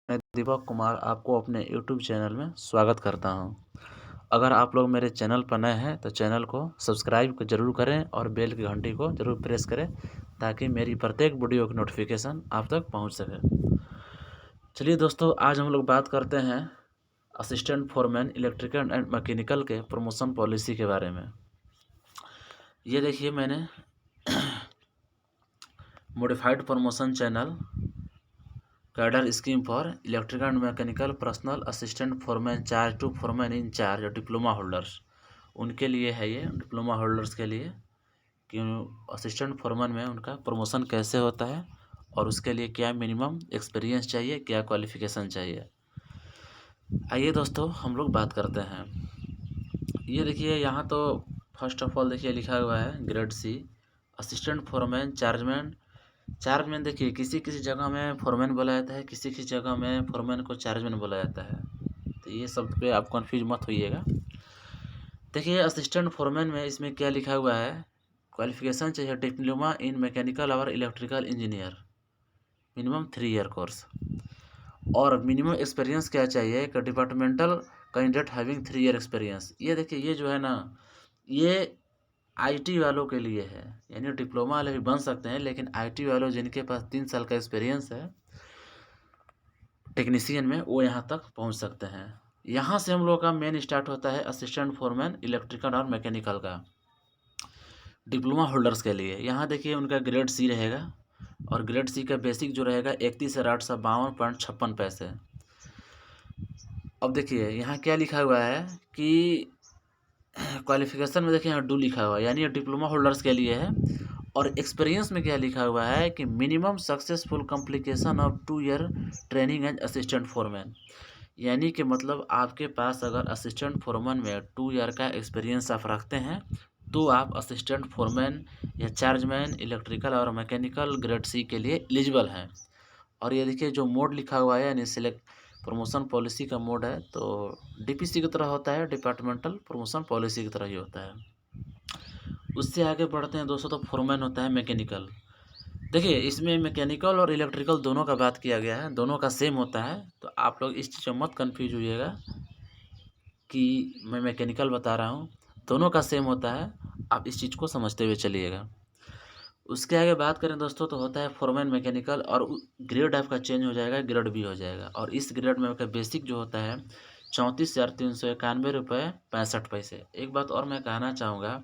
मैं दीपक कुमार आपको अपने यूट्यूब चैनल में स्वागत करता हूं। अगर आप लोग मेरे चैनल पर नए हैं तो चैनल को सब्सक्राइब ज़रूर करें और बेल की घंटी को ज़रूर प्रेस करें ताकि मेरी प्रत्येक वीडियो की नोटिफिकेशन आप तक पहुंच सके। चलिए दोस्तों, आज हम लोग बात करते हैं assistant foreman electrical and mechanical के प्रमोशन पॉलिसी के बारे में। ये देखिए, मैंने modified promotion channel cadre scheme for electrical and mechanical personal assistant foreman charge to foreman in charge diploma holders, उनके लिए है ये, डिप्लोमा होल्डर्स के लिए कि असिस्टेंट फोरमैन में उनका प्रमोशन कैसे होता है और उसके लिए क्या मिनिमम एक्सपीरियंस चाहिए, क्या क्वालिफिकेशन चाहिए। आइए दोस्तों, हम लोग बात करते हैं। ये देखिए, यहाँ तो फर्स्ट ऑफ ऑल देखिए लिखा हुआ है grade C assistant foreman chargeman. Chargeman देखिए, किसी किसी जगह में फोरमैन बोला जाता है, किसी किसी जगह में फोरमैन को चार्जमैन बोला जाता है, तो ये सब पे आप कंफ्यूज मत होइएगा। देखिए, असिस्टेंट फोरमैन में इसमें क्या लिखा हुआ है, क्वालिफिकेशन चाहिए डिप्लोमा इन मैकेनिकल और electrical engineer, minimum 3 year course, और मिनिमम एक्सपीरियंस क्या चाहिए कि departmental candidate having 3 year experience. ये देखिए, ये जो है ना, ये आईटी वालों के लिए है, यानी डिप्लोमा वाले भी बन सकते हैं, लेकिन आईटी वालों जिनके पास 3 साल का एक्सपीरियंस है टेक्नीशियन में, वो यहाँ तक पहुँच सकते हैं। यहाँ से हम लोग का मेन स्टार्ट होता है असिस्टेंट फोरमैन इलेक्ट्रिकल और मैकेनिकल का डिप्लोमा होल्डर्स के लिए। यहाँ देखिए, उनका ग्रेड सी रहेगा और ग्रेड सी का बेसिक जो रहेगा 31,852.56 पैसे। अब देखिए, यहाँ क्या लिखा हुआ है कि क्वालिफिकेशन में देखिए यहाँ डू लिखा हुआ है, यानी ये डिप्लोमा होल्डर्स के लिए है। और एक्सपीरियंस में क्या लिखा हुआ है कि minimum successful complication of 2 year training as assistant foreman, यानी कि मतलब आपके पास अगर असिस्टेंट फोरमैन में 2 ईयर का एक्सपीरियंस आप रखते हैं तो आप असिस्टेंट फोरमैन या चार्जमैन इलेक्ट्रिकल और मैकेनिकल ग्रेड सी के लिए एलिजिबल हैं। और ये देखिए, जो मोड लिखा हुआ है यानी सिलेक्ट प्रमोशन पॉलिसी का मोड है, तो डीपीसी की तरह होता है, डिपार्टमेंटल प्रमोशन पॉलिसी की तरह ही होता है। उससे आगे बढ़ते हैं दोस्तों, तो फोरमैन होता है मैकेनिकल। देखिए, इसमें मैकेनिकल और इलेक्ट्रिकल दोनों का बात किया गया है, दोनों का सेम होता है, तो आप लोग इस चीज़ में मत कन्फ्यूज होइएगा कि मैं मैकेनिकल बता रहा हूँ, दोनों का सेम होता है, आप इस चीज़ को समझते हुए चलिएगा। उसके आगे बात करें दोस्तों, तो होता है फोरमैन मैकेनिकल, और ग्रेड आपका चेंज हो जाएगा, ग्रेड बी हो जाएगा। और इस ग्रेड में आपका बेसिक जो होता है 34,391.65 रुपये। एक बात और मैं कहना चाहूँगा,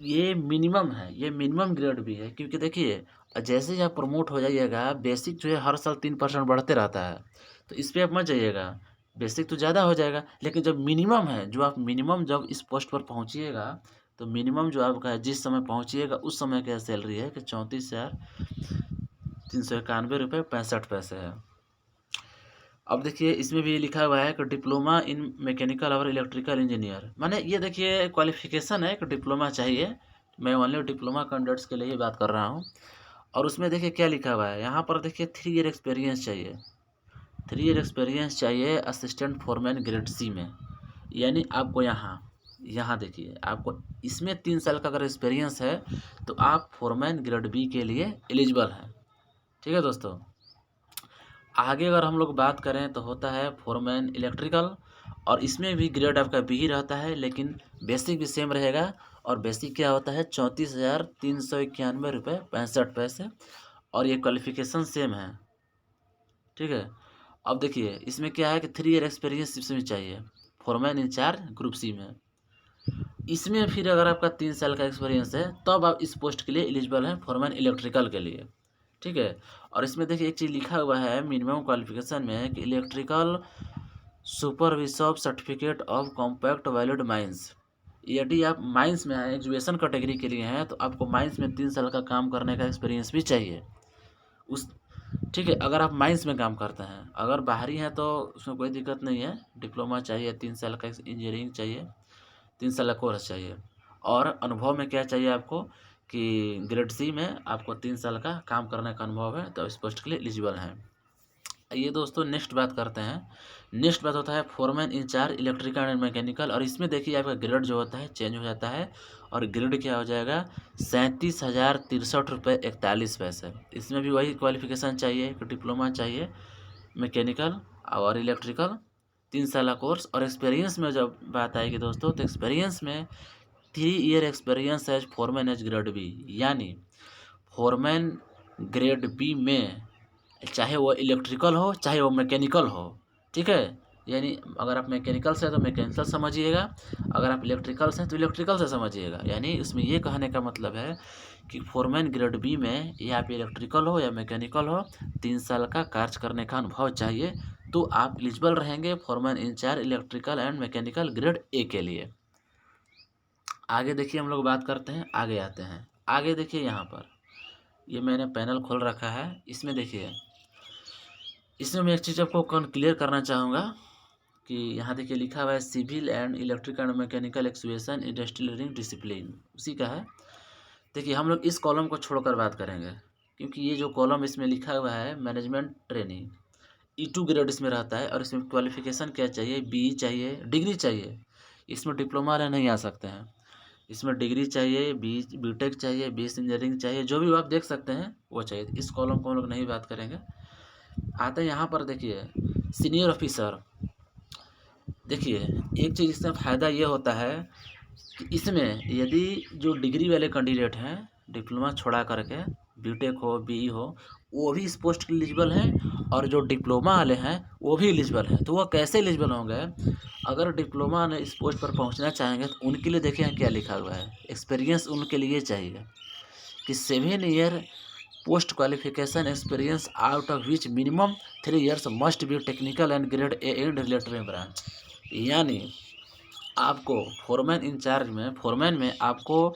ये मिनिमम है, ये मिनिमम ग्रेड भी है, क्योंकि देखिए, जैसे ही आप प्रमोट हो जाइएगा, बेसिक जो है हर साल 3% बढ़ते रहता है, तो इस पर आप मत जाइएगा। बेसिक तो ज़्यादा हो जाएगा, लेकिन जब मिनिमम है, जो आप मिनिमम जब इस पोस्ट पर पहुँचिएगा, तो मिनिमम जो आपका है, जिस समय पहुँचिएगा उस समय का सैलरी है कि 34,391.65 रुपये है। अब देखिए, इसमें भी लिखा हुआ है कि डिप्लोमा इन मैकेनिकल और इलेक्ट्रिकल इंजीनियर, माने ये देखिए क्वालिफिकेशन है कि डिप्लोमा चाहिए। मैं ओनली डिप्लोमा कैंडिडेट्स के लिए ही बात कर रहा हूँ। और उसमें देखिए क्या लिखा हुआ है, यहाँ पर देखिए 3 ईयर एक्सपीरियंस चाहिए, 3 ईयर एक्सपीरियंस चाहिए असिस्टेंट फोरमैन ग्रेड सी में। यानी आपको यहाँ यहाँ देखिए, आपको इसमें 3 साल का अगर एक्सपीरियंस है तो आप फोरमैन ग्रेड बी के लिए एलिजिबल हैं। ठीक है दोस्तों, आगे अगर हम लोग बात करें तो होता है फोरमैन इलेक्ट्रिकल, और इसमें भी ग्रेड आपका बी ही रहता है, लेकिन बेसिक भी सेम रहेगा। और बेसिक क्या होता है 34,391.65 रुपये, और ये क्वालिफिकेशन सेम है। ठीक है, अब देखिए इसमें क्या है कि 3 ईयर एक्सपीरियंस इसमें चाहिए फोरमैन इंचार्ज ग्रुप सी में। इसमें फिर अगर आपका 3 साल का एक्सपीरियंस है तब आप इस पोस्ट के लिए एलिजिबल हैं, फोरमैन इलेक्ट्रिकल के लिए। ठीक है, और इसमें देखिए एक चीज़ लिखा हुआ है मिनिमम क्वालिफिकेशन में कि electrical supervisor certificate of compact valid mines. यदि आप माइंस में हैं, एजुकेशन कैटेगरी के लिए हैं, तो आपको माइंस में 3 साल का काम करने का एक्सपीरियंस भी चाहिए उस। ठीक है, अगर आप माइंस में काम करते हैं, अगर बाहरी हैं तो उसमें कोई दिक्कत नहीं है, डिप्लोमा चाहिए, 3 साल का इंजीनियरिंग चाहिए, 3 साल का कोर्स चाहिए। और अनुभव में क्या चाहिए आपको कि ग्रेड सी में आपको 3 साल का काम करने का अनुभव है, तो इस पोस्ट के लिए एलिजिबल हैं। ये दोस्तों नेक्स्ट बात करते हैं। नेक्स्ट बात होता है foreman in charge electrical and mechanical, और इसमें देखिए आपका ग्रेड जो होता है चेंज हो जाता है, और ग्रेड क्या हो जाएगा 37,063.41 रुपये। इसमें भी वही क्वालिफिकेशन चाहिए कि डिप्लोमा चाहिए मैकेनिकल और इलेक्ट्रिकल 3 साल का कोर्स। और एक्सपीरियंस में जब बात आएगी दोस्तों, तो एक्सपीरियंस में 3 year experience as foreman as grade B, यानी फोरमैन ग्रेड बी में चाहे वो इलेक्ट्रिकल हो चाहे वो मैकेनिकल हो, ठीक है। यानी अगर आप मैकेनिकल से हैं तो मैकेनिकल समझिएगा, अगर आप इलेक्ट्रिकल से हैं तो इलेक्ट्रिकल से समझिएगा। यानी इसमें ये कहने का मतलब है कि फोरमैन ग्रेड बी में या आप इलेक्ट्रिकल हो या मैकेनिकल हो, 3 साल का कार्य करने का अनुभव चाहिए, तो आप एलिजिबल रहेंगे foreman in charge electrical and mechanical grade A के लिए। आगे देखिए हम लोग बात करते हैं, आगे आते हैं। आगे देखिए यहाँ पर ये मैंने पैनल खोल रखा है, इसमें देखिए, इसमें मैं एक चीज़ आपको क्लियर करना चाहूँगा कि यहाँ देखिए लिखा हुआ है civil and electrical and mechanical actuation industrial discipline, उसी का है। देखिए हम लोग इस कॉलम को छोड़कर बात करेंगे, क्योंकि ये जो कॉलम इसमें लिखा हुआ है मैनेजमेंट ट्रेनिंग E2 ग्रेड इसमें रहता है, और इसमें क्वालिफिकेशन क्या चाहिए, BE चाहिए, डिग्री चाहिए। इसमें डिप्लोमा वाले नहीं आ सकते हैं, इसमें डिग्री चाहिए, बीटेक चाहिए, BS इंजीनियरिंग चाहिए, जो भी आप देख सकते हैं वो चाहिए। इस कॉलम को हम लोग नहीं बात करेंगे। आते हैं यहाँ पर, देखिए सीनियर ऑफिसर। देखिए एक चीज़ इसमें फ़ायदा ये होता है कि इसमें यदि जो डिग्री वाले कैंडिडेट हैं, डिप्लोमा छोड़ा करके बीटेक हो BE हो, वो भी इस पोस्ट के एलिजिबल हैं, और जो डिप्लोमा वाले हैं वो भी एलिजिबल हैं। तो वो कैसे एलिजिबल होंगे, अगर डिप्लोमा ने इस पोस्ट पर पहुंचना चाहेंगे तो उनके लिए देखिए क्या लिखा हुआ है, एक्सपीरियंस उनके लिए चाहिए कि 7 year post qualification experience out of which minimum 3 years must be technical and grade A and related branch. यानी आपको फोरमैन इंचार्ज में, फोरमैन में आपको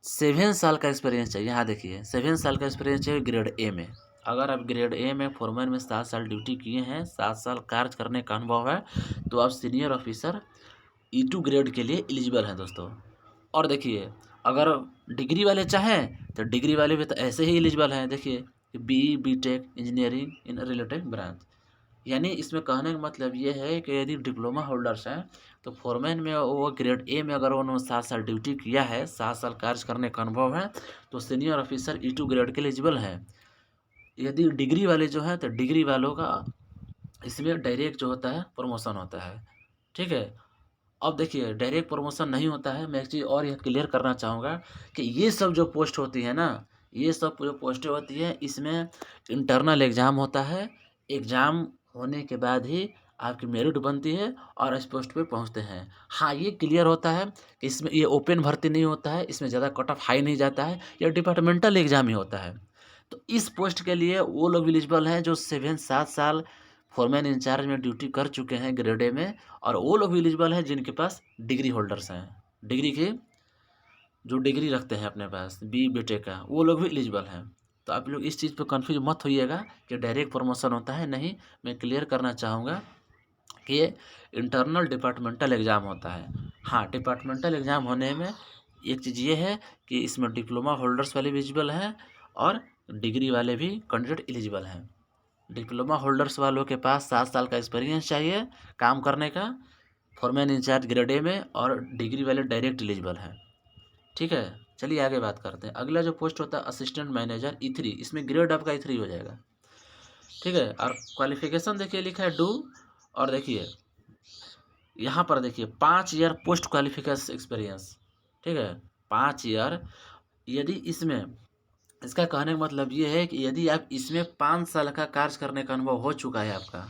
7 साल का एक्सपीरियंस चाहिए। यहाँ देखिए 7 साल का एक्सपीरियंस चाहिए ग्रेड ए में। अगर आप ग्रेड ए में फोरमैन में 7 साल ड्यूटी किए हैं, 7 साल कार्य करने का अनुभव है, तो आप सीनियर ऑफिसर E2 ग्रेड के लिए एलिजिबल हैं दोस्तों। और देखिए अगर डिग्री वाले चाहें तो डिग्री वाले भी तो ऐसे ही एलिजिबल हैं। देखिए BE BTech engineering in related branch. यानी इसमें कहने का मतलब ये है कि यदि डिप्लोमा होल्डर्स हैं तो फोरमैन में वो ग्रेड ए में अगर उन्होंने 7 साल ड्यूटी किया है, 7 साल कार्य करने का अनुभव है, तो सीनियर ऑफिसर E2 ग्रेड के एलिजिबल हैं। यदि डिग्री वाले जो हैं तो डिग्री वालों का इसमें डायरेक्ट जो होता है प्रमोशन होता है, ठीक है। अब देखिए डायरेक्ट प्रमोशन नहीं होता है। मैं एक चीज़ और यह क्लियर करना चाहूँगा कि ये सब जो पोस्ट होती है ना, ये सब जो पोस्टें होती हैं, इसमें इंटरनल एग्ज़ाम होता है। एग्ज़ाम होने के बाद ही आपकी मेरिट बनती है और इस पोस्ट पे पहुंचते हैं। हाँ, ये क्लियर होता है कि इसमें ये ओपन भर्ती नहीं होता है, इसमें ज़्यादा कट ऑफ हाई नहीं जाता है, यह डिपार्टमेंटल एग्ज़ाम ही होता है। तो इस पोस्ट के लिए वो लोग एलिजिबल हैं जो 7 साल फोरमैन इंचार्ज में ड्यूटी कर चुके हैं ग्रेड ए में, और वो लोग भी एलिजिबल हैं जिनके पास डिग्री होल्डर्स हैं, डिग्री के जो डिग्री रखते हैं अपने पास BE BTech का, वो लोग भी एलिजिबल हैं। तो आप लोग इस चीज़ पर कन्फ्यूज मत होइएगा कि डायरेक्ट प्रमोशन होता है, नहीं। मैं क्लियर करना चाहूँगा कि ये इंटरनल डिपार्टमेंटल एग्ज़ाम होता है। हाँ, डिपार्टमेंटल एग्ज़ाम होने में एक चीज़ ये है कि इसमें डिप्लोमा होल्डर्स वाले भी एलिजिबल हैं और डिग्री वाले भी कैंडिडेट एलिजिबल हैं। डिप्लोमा होल्डर्स वालों के पास 7 साल का एक्सपीरियंस चाहिए काम करने का, फोरमैन इंचार्ज ग्रेड ए में, और डिग्री वाले डायरेक्ट एलिजिबल हैं, ठीक है। चलिए आगे बात करते हैं। अगला जो पोस्ट होता है असिस्टेंट मैनेजर E3, इसमें ग्रेड आपका E3 हो जाएगा, ठीक है। और क्वालिफिकेशन देखिए लिखा है डू, और देखिए यहाँ पर देखिए 5 ईयर पोस्ट क्वालिफिकेशन एक्सपीरियंस, ठीक है, 5 ईयर। यदि इसमें, इसका कहने का मतलब ये है कि यदि आप इसमें 5 साल का कार्य करने का अनुभव हो चुका है आपका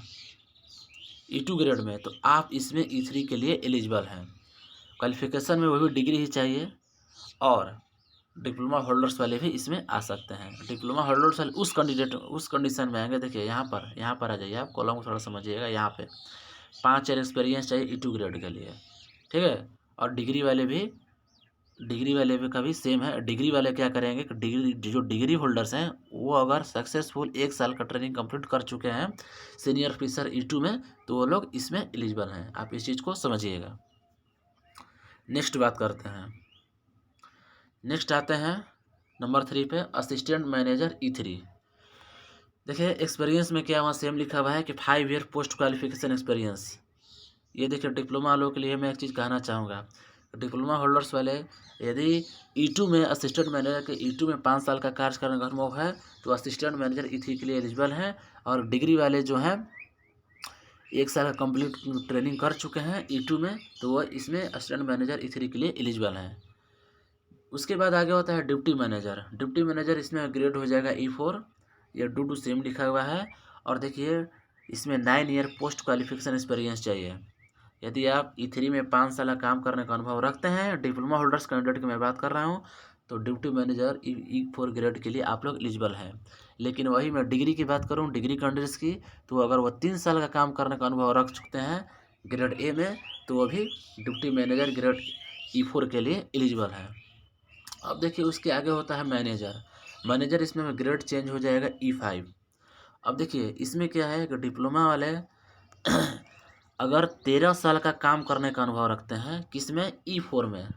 E2 ग्रेड में, तो आप इसमें E3 के लिए एलिजिबल हैं। क्वालिफिकेशन में वो भी डिग्री ही चाहिए, और डिप्लोमा होल्डर्स वाले भी इसमें आ सकते हैं। डिप्लोमा होल्डर्स वाले उस कंडीशन में आएंगे। देखिए यहाँ पर आ जाइए, आप कॉलम को थोड़ा समझिएगा। यहाँ पे 5 ईयर एक्सपीरियंस चाहिए E2 ग्रेड के लिए, ठीक है। और डिग्री वाले भी का भी सेम है। डिग्री वाले क्या करेंगे कि डिग्री होल्डर्स हैं वो अगर सक्सेसफुल 1 साल का ट्रेनिंग कंप्लीट कर चुके हैं सीनियर ऑफिसर E2 में, तो वो लोग इसमें एलिजिबल हैं। आप इस चीज़ को समझिएगा। नेक्स्ट बात करते हैं, नेक्स्ट आते हैं नंबर 3 पे, असिस्टेंट मैनेजर E3। देखिए एक्सपीरियंस में क्या वहाँ सेम लिखा हुआ है कि 5 ईयर पोस्ट क्वालिफिकेशन एक्सपीरियंस। ये देखिए डिप्लोमा वालों के लिए मैं एक चीज़ कहना चाहूँगा, डिप्लोमा होल्डर्स वाले यदि E2 में असिस्टेंट मैनेजर के E2 में 5 साल का कार्य करने का अनुभव है, तो असिस्टेंट मैनेजर E3 के लिए एलिजिबल हैं। और डिग्री वाले जो हैं 1 साल का कंप्लीट ट्रेनिंग कर चुके हैं E2 में, तो वह इसमें असिस्टेंट मैनेजर E3 के लिए एलिजिबल हैं। उसके बाद आगे होता है डिप्टी मैनेजर। डिप्टी मैनेजर इसमें ग्रेड हो जाएगा E4, या ड्यू टू सेम लिखा हुआ है। और देखिए इसमें 9 ईयर पोस्ट क्वालिफिकेशन एक्सपीरियंस चाहिए। यदि आप E3 में 5 साल काम करने का अनुभव रखते हैं, डिप्लोमा होल्डर्स कैंडिडेट की मैं बात कर रहा हूँ, तो डिप्टी मैनेजर E4 ग्रेड के लिए आप लोग एलिजिबल हैं। लेकिन वही मैं डिग्री की बात करूँ, डिग्री कैंडिडेट्स की, तो अगर वह 3 साल का काम करने का अनुभव रख चुकते हैं ग्रेड ए में, तो वह भी डिप्टी मैनेजर ग्रेड E4 के लिए एलिजिबल है। अब देखिए उसके आगे होता है मैनेजर। मैनेजर इसमें ग्रेड चेंज हो जाएगा E5। अब देखिए इसमें क्या है कि डिप्लोमा वाले अगर 13 साल का काम करने का अनुभव रखते हैं, किसमें, E4 में,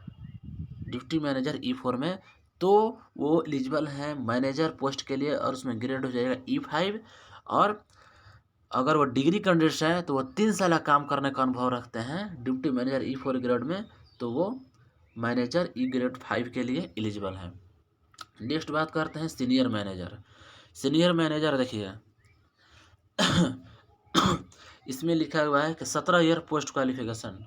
डिप्टी मैनेजर E4 में, तो वो एलिजिबल है मैनेजर पोस्ट के लिए, और उसमें ग्रेड हो जाएगा E5। और अगर वो डिग्री कैंडिडेट्स हैं तो वो 3 साल का काम करने का अनुभव रखते हैं डिप्टी मैनेजर E4 ग्रेड में, तो वो मैनेजर ग्रेड 5 के लिए एलिजिबल है। नेक्स्ट बात करते हैं सीनियर मैनेजर। सीनियर मैनेजर देखिए इसमें लिखा हुआ है कि 17 ईयर पोस्ट क्वालिफिकेशन,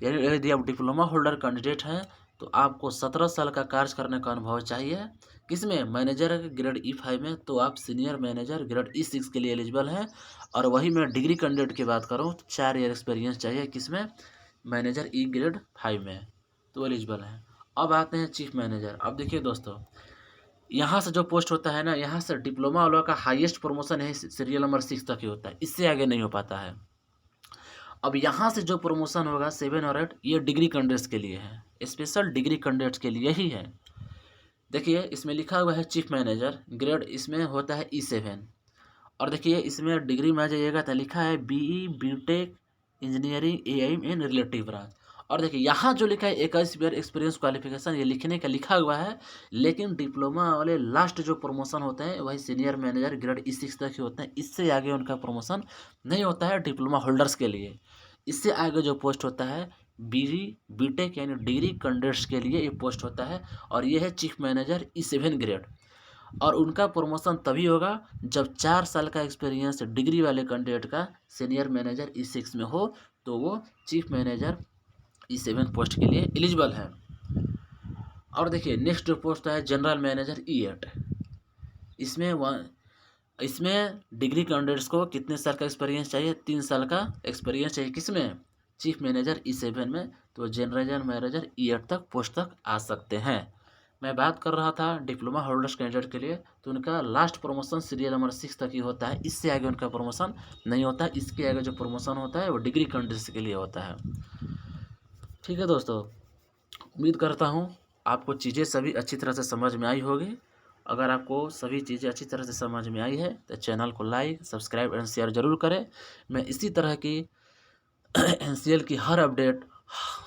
यानी यदि आप डिप्लोमा होल्डर कैंडिडेट हैं तो आपको 17 साल का कार्य करने का अनुभव चाहिए। किसमें, मैनेजर ग्रेड E5 में, तो आप सीनियर मैनेजर ग्रेड E6 के लिए एलिजिबल हैं। और वही मैं डिग्री कैंडिडेट की बात करूँ तो 4 ईयर एक्सपीरियंस चाहिए, किसमें, मैनेजर ग्रेड 5 में, तो एलिजिबल हैं। अब आते हैं चीफ मैनेजर। अब देखिए दोस्तों, यहाँ से जो पोस्ट होता है ना, यहाँ से डिप्लोमा वालों का हाईएस्ट प्रमोशन है सीरियल नंबर 6 तक ही होता है, इससे आगे नहीं हो पाता है। अब यहाँ से जो प्रमोशन होगा 7 और 8, ये डिग्री कैंडिडेट्स के लिए है, स्पेशल डिग्री कैंडिडेट्स के लिए ही है। देखिए इसमें लिखा हुआ है चीफ मैनेजर ग्रेड, इसमें होता है E7। और देखिए इसमें डिग्री में आ जाइएगा तो लिखा है BE BTech engineering AIM in relative branch. और देखिए यहाँ जो लिखा है 21 ईयर एक्सपीरियंस क्वालिफिकेशन, ये लिखने का लिखा हुआ है, लेकिन डिप्लोमा वाले लास्ट जो प्रमोशन होते हैं वही सीनियर मैनेजर ग्रेड E6 तक ही होते हैं, इससे आगे उनका प्रमोशन नहीं होता है डिप्लोमा होल्डर्स के लिए। इससे आगे जो पोस्ट होता है BE BTech यानी डिग्री कैंडिडेट्स के लिए ये पोस्ट होता है, और ये है चीफ मैनेजर E7 ग्रेड। और उनका प्रमोशन तभी होगा जब 4 साल का एक्सपीरियंस डिग्री वाले कैंडिडेट का सीनियर मैनेजर E6 में हो, तो वो चीफ मैनेजर E7 पोस्ट के लिए एलिजिबल है। और देखिए नेक्स्ट जो पोस्ट है जनरल मैनेजर E8। इसमें डिग्री कैंडिडेट्स को कितने साल का एक्सपीरियंस चाहिए, 3 साल का एक्सपीरियंस चाहिए, किसमें, चीफ मैनेजर E7 में, तो जनरल मैनेजर E8 तक पोस्ट तक आ सकते हैं। मैं बात कर रहा था डिप्लोमा होल्डर्स कैंडिडेट के लिए, तो उनका लास्ट प्रमोशन सीरियल नंबर 6 तक ही होता है, इससे आगे उनका प्रमोशन नहीं होता है। इसके आगे जो प्रमोशन होता है वो डिग्री कैंडिडेट्स के लिए होता है। ठीक है दोस्तों, उम्मीद करता हूँ आपको चीज़ें सभी अच्छी तरह से समझ में आई होगी। अगर आपको सभी चीज़ें अच्छी तरह से समझ में आई है तो चैनल को लाइक, सब्सक्राइब एंड शेयर ज़रूर करें। मैं इसी तरह की NCL की हर अपडेट,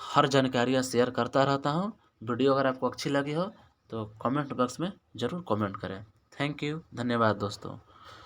हर जानकारियाँ शेयर करता रहता हूँ। वीडियो अगर आपको अच्छी लगी हो तो कमेंट बॉक्स में ज़रूर कमेंट करें। थैंक यू, धन्यवाद दोस्तों।